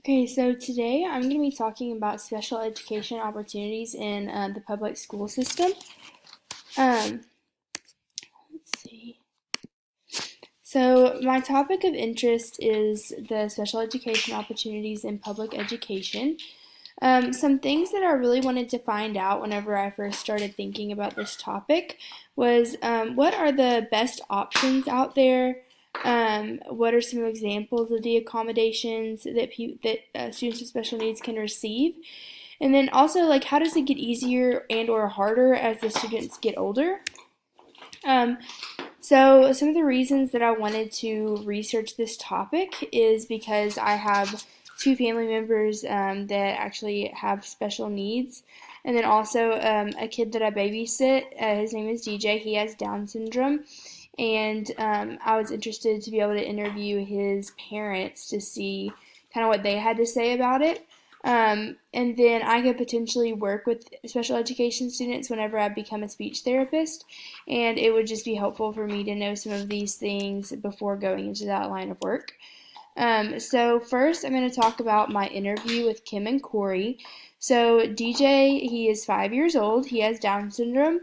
Okay, so today I'm going to be talking about special education opportunities in the public school system. Um, let's see. So my topic of interest is the special education opportunities in public education. Some things that I really wanted to find out whenever I first started thinking about this topic was what are the best options out there? What are some examples of the accommodations that students with special needs can receive? And then also, like, how does it get easier and or harder as the students get older? Um, so some of the reasons that I wanted to research this topic is because I have two family members that actually have special needs, and then also a kid that I babysit. His name is DJ. He has Down syndrome, and I was interested to be able to interview his parents to see kind of what they had to say about it. And then I could potentially work with special education students whenever I become a speech therapist, and it would just be helpful for me to know some of these things before going into that line of work. So first, I'm going to talk about my interview with Kim and Corey. So DJ, he is 5 years old. He has Down syndrome.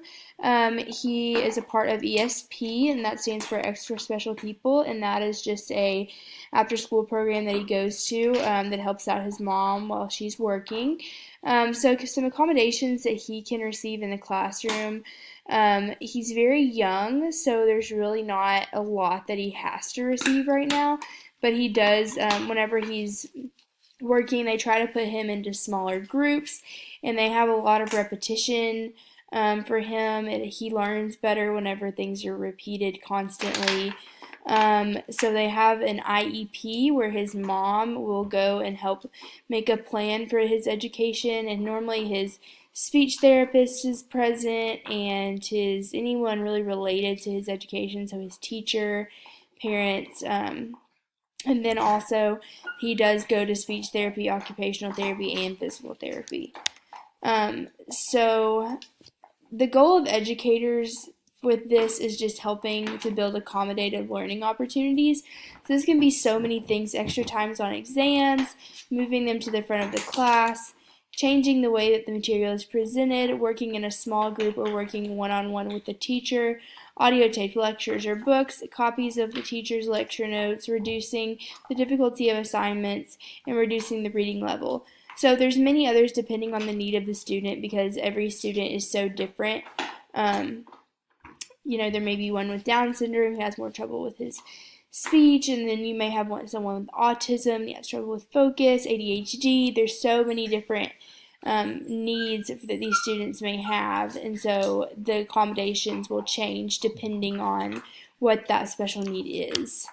He is a part of ESP, and that stands for Extra Special People, and that is just a after-school program that he goes to that helps out his mom while she's working. So some accommodations that he can receive in the classroom. He's very young, so there's really not a lot that he has to receive right now, but he does, whenever he's working, they try to put him into smaller groups, and they have a lot of repetition for him. He learns better whenever things are repeated constantly. So they have an IEP where his mom will go and help make a plan for his education, and normally his speech therapist is present and his anyone really related to his education, so his teacher, parents, and then also he does go to speech therapy, occupational therapy, and physical therapy. So the goal of educators with this is just helping to build accommodative learning opportunities. So this can be so many things: extra times on exams, moving them to the front of the class, changing the way that the material is presented, working in a small group or working one-on-one with the teacher, audio taped lectures or books, copies of the teacher's lecture notes, reducing the difficulty of assignments, and reducing the reading level. So there's many others depending on the need of the student, because every student is so different. There may be one with Down syndrome who has more trouble with his speech, and then you may have someone with autism that has trouble with focus, ADHD. There's so many different needs that these students may have, and so the accommodations will change depending on what that special need is.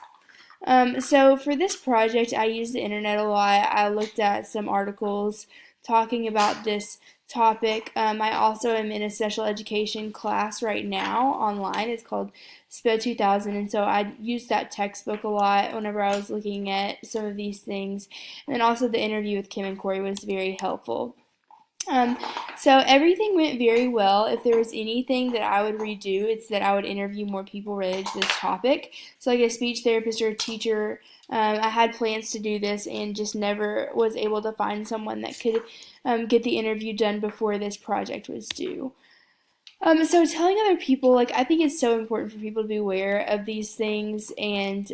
So for this project, I used the internet a lot. I looked at some articles talking about this topic. I also am in a special education class right now online. It's called SPO 2000, and so I used that textbook a lot whenever I was looking at some of these things. And then also the interview with Kim and Corey was very helpful. So everything went very well. If there was anything that I would redo, it's that I would interview more people related to this topic. So like a speech therapist or a teacher, I had plans to do this and just never was able to find someone that could get the interview done before this project was due. So telling other people, like, I think it's so important for people to be aware of these things, and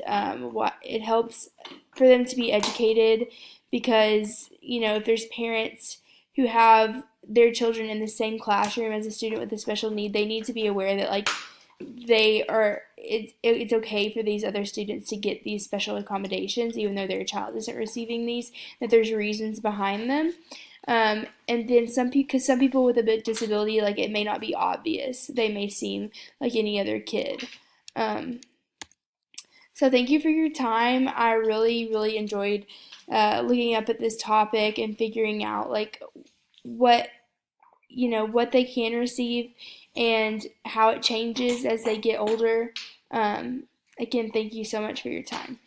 what it helps for them to be educated, because if there's parents who have their children in the same classroom as a student with a special need, they need to be aware that, like, it's okay for these other students to get these special accommodations even though their child isn't receiving these, that there's reasons behind them. And then because some people with a disability, like, it may not be obvious. They may seem like any other kid. So thank you for your time. I really, really enjoyed looking up at this topic and figuring out, like, what what they can receive and how it changes as they get older. Again, thank you so much for your time.